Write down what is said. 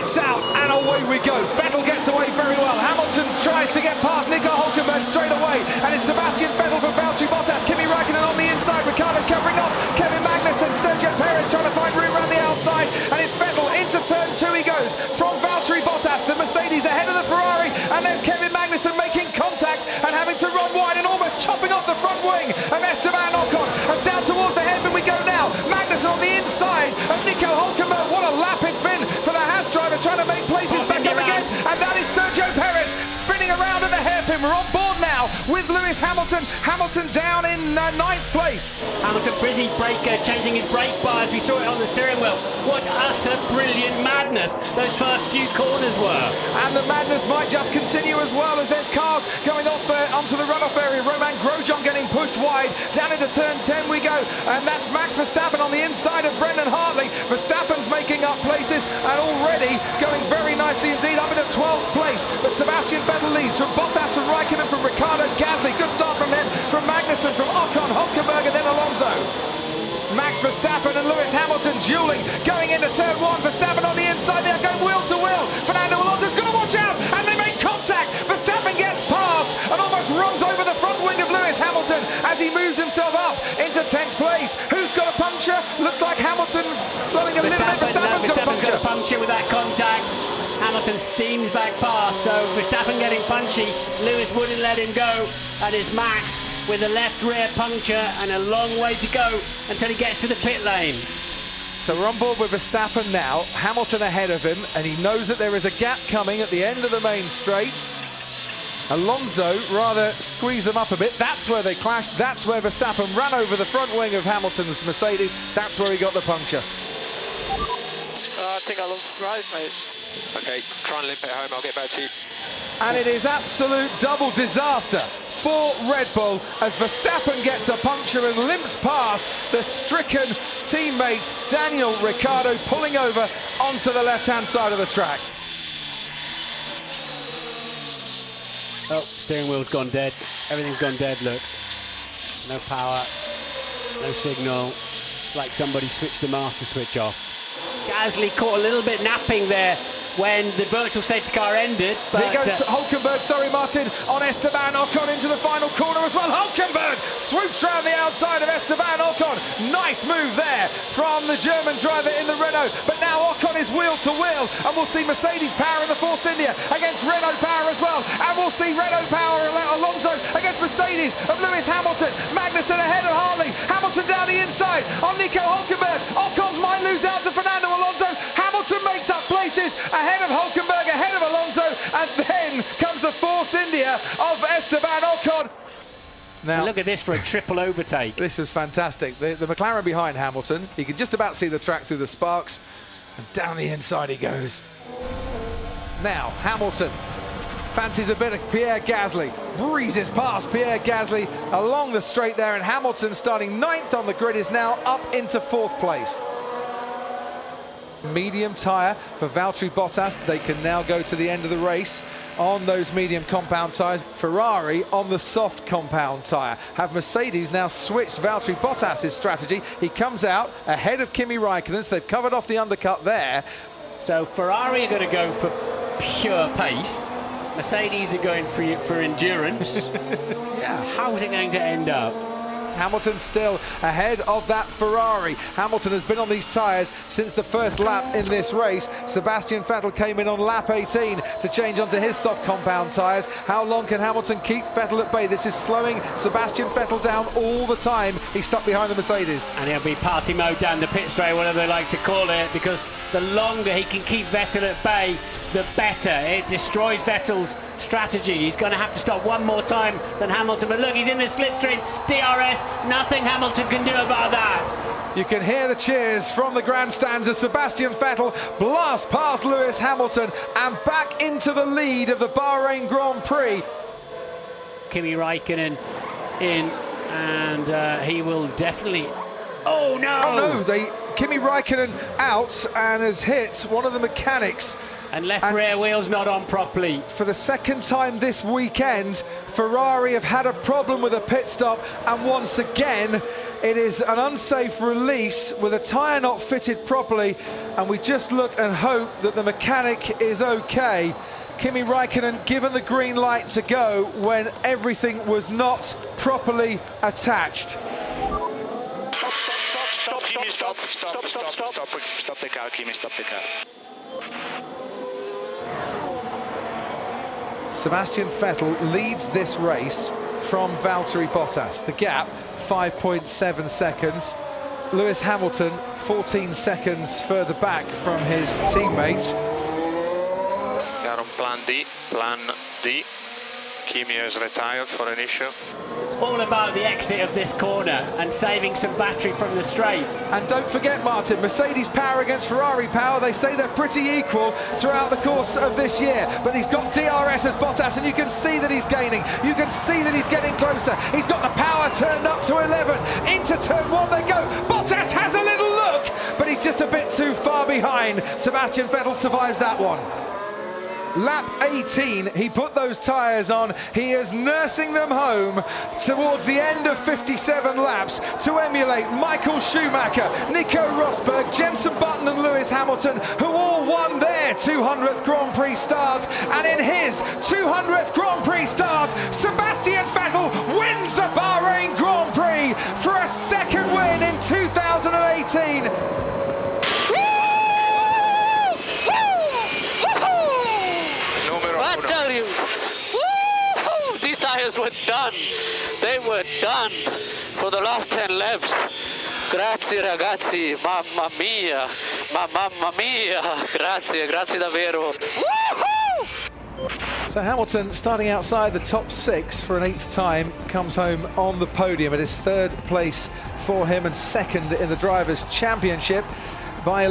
lights out, and away we go. Vettel gets away very well. Hamilton tries to get past Nico Hülkenberg straight away, and it's Sebastian Vettel from Valtteri Bottas. Kimi Räikkönen on the inside, Ricciardo covering off, Kevin Magnussen, Sergio Perez trying to find room around the outside, and it's Vettel into turn 2 he goes, from Valtteri Bottas, the Mercedes ahead of the Ferrari, and there's Kevin Magnussen making contact and having to run wide and almost chopping off the front wing of Esteban Ocon. As down towards the hairpin we go now, Magnussen on the inside of Nico Hülkenberg. What a lap it's been for the Haas driver, trying to make places back up again, and that is Sergio Perez spinning around at the hairpin. We're on board now with Lewis Hamilton. Hamilton down in 9th place. Hamilton busy changing his brake bars. We saw it on the steering wheel. What utter brilliant madness those first few corners were. And the madness might just continue as well, as there's cars going off onto the runoff area. Romain Grosjean getting pushed wide. Down into turn 10 we go, and that's Max Verstappen on the inside of Brendan Hartley. Verstappen's making up places and already going very nicely indeed, up into 12th place. But Sebastian Vettel leads from Bottas, from Räikkönen, from Ricciardo, Gasly. Good start from him, from Magnussen, from Ocon, Hülkenberg, and then Alonso. Max Verstappen and Lewis Hamilton dueling, going into turn 1. Verstappen on the inside, they're going wheel to wheel. Fernando Alonso's going to watch out, and they make contact. Verstappen gets past and almost runs over the front wing of Lewis Hamilton as he moves himself up into 10th place. Who's got a puncture? Looks like Hamilton slowing a little bit. Verstappen's got a puncture with that contact. Hamilton steams back past, so Verstappen getting punchy. Lewis wouldn't let him go, and it's Max with a left rear puncture and a long way to go until he gets to the pit lane. So we're on board with Verstappen now, Hamilton ahead of him, and he knows that there is a gap coming at the end of the main straight. Alonso rather squeezed them up a bit. That's where they clashed. That's where Verstappen ran over the front wing of Hamilton's Mercedes. That's where he got the puncture. I think I lost right, mate. Okay, try and limp it home, I'll get back to you. And it is absolute double disaster for Red Bull as Verstappen gets a puncture and limps past the stricken teammate Daniel Ricciardo, pulling over onto the left-hand side of the track. Oh, steering wheel's gone dead. Everything's gone dead, look. No power, no signal. It's like somebody switched the master switch off. Gasly caught a little bit napping there when the virtual safety car ended. But here goes Hülkenberg, sorry Martin, on Esteban Ocon into the final corner as well. Hülkenberg swoops round the outside of Esteban Ocon. Nice move there from the German driver in the Renault. But now Ocon is wheel to wheel, and we'll see Mercedes power in the Force India against Renault power as well. And we'll see Renault power Alonso against Mercedes of Lewis Hamilton. Magnussen ahead of Hartley. Hamilton down the inside on Nico Hülkenberg. Ocon might lose out to Fernando Alonso. Hamilton makes up places ahead of Hülkenberg, ahead of Alonso, and then comes the Force India of Esteban Ocon. Now look at this for a triple overtake. This is fantastic. The McLaren behind Hamilton, you can just about see the track through the sparks, and down the inside he goes. Now Hamilton fancies a bit of Pierre Gasly, breezes past Pierre Gasly along the straight there, and Hamilton, starting 9th on the grid, is now up into 4th place. Medium tyre for Valtteri Bottas. They can now go to the end of the race on those medium compound tyres. Ferrari on the soft compound tyre. Have Mercedes now switched Valtteri Bottas' strategy? He comes out ahead of Kimi Räikkönen, so they've covered off the undercut there. So Ferrari are going to go for pure pace. Mercedes are going for endurance. Yeah. How's it going to end up? Hamilton still ahead of that Ferrari. Hamilton has been on these tyres since the first lap in this race. Sebastian Vettel came in on lap 18 to change onto his soft compound tyres. How long can Hamilton keep Vettel at bay? This is slowing Sebastian Vettel down all the time. He's stuck behind the Mercedes. And he'll be party mode down the pit straight, whatever they like to call it, because the longer he can keep Vettel at bay, the better. It destroys Vettel's strategy. He's going to have to stop one more time than Hamilton. But look, he's in the slipstream. DRS, nothing Hamilton can do about that. You can hear the cheers from the grandstands as Sebastian Vettel blasts past Lewis Hamilton and back into the lead of the Bahrain Grand Prix. Kimi Räikkönen in, and he will definitely... Oh no! Oh no, Kimi Räikkönen out and has hit one of the mechanics. And left rear wheel's not on properly. For the second time this weekend, Ferrari have had a problem with a pit stop, and once again, It is an unsafe release with a tyre not fitted properly, and we just look and hope that the mechanic is okay. Kimi Räikkönen given the green light to go when everything was not properly attached. Stop, Kimi, stop the car, Kimi, stop the car. Sebastian Vettel leads this race from Valtteri Bottas. The gap, 5.7 seconds. Lewis Hamilton, 14 seconds further back from his teammate. We are on plan D. Kimi is retired for an issue. It's all about the exit of this corner and saving some battery from the straight. And don't forget, Martin, Mercedes power against Ferrari power, they say they're pretty equal throughout the course of this year. But he's got DRS as Bottas, and you can see that he's gaining. You can see that he's getting closer. He's got the power turned up to 11. Into turn 1 they go. Bottas has a little look, but he's just a bit too far behind. Sebastian Vettel survives that one. Lap 18, he put those tyres on. He is nursing them home towards the end of 57 laps to emulate Michael Schumacher, Nico Rosberg, Jenson Button and Lewis Hamilton, who all won their 200th Grand Prix start. And in his 200th Grand Prix start, Sebastian Vettel wins the Bahrain Grand Prix for a second win in 2018. I tell you, woo-hoo, these tires were done. They were done for the last 10 laps. Grazie ragazzi, mamma mia, grazie davvero. Woo-hoo! So Hamilton, starting outside the top 6 for an 8th time, comes home on the podium. It is 3rd place for him and 2nd in the Drivers' Championship by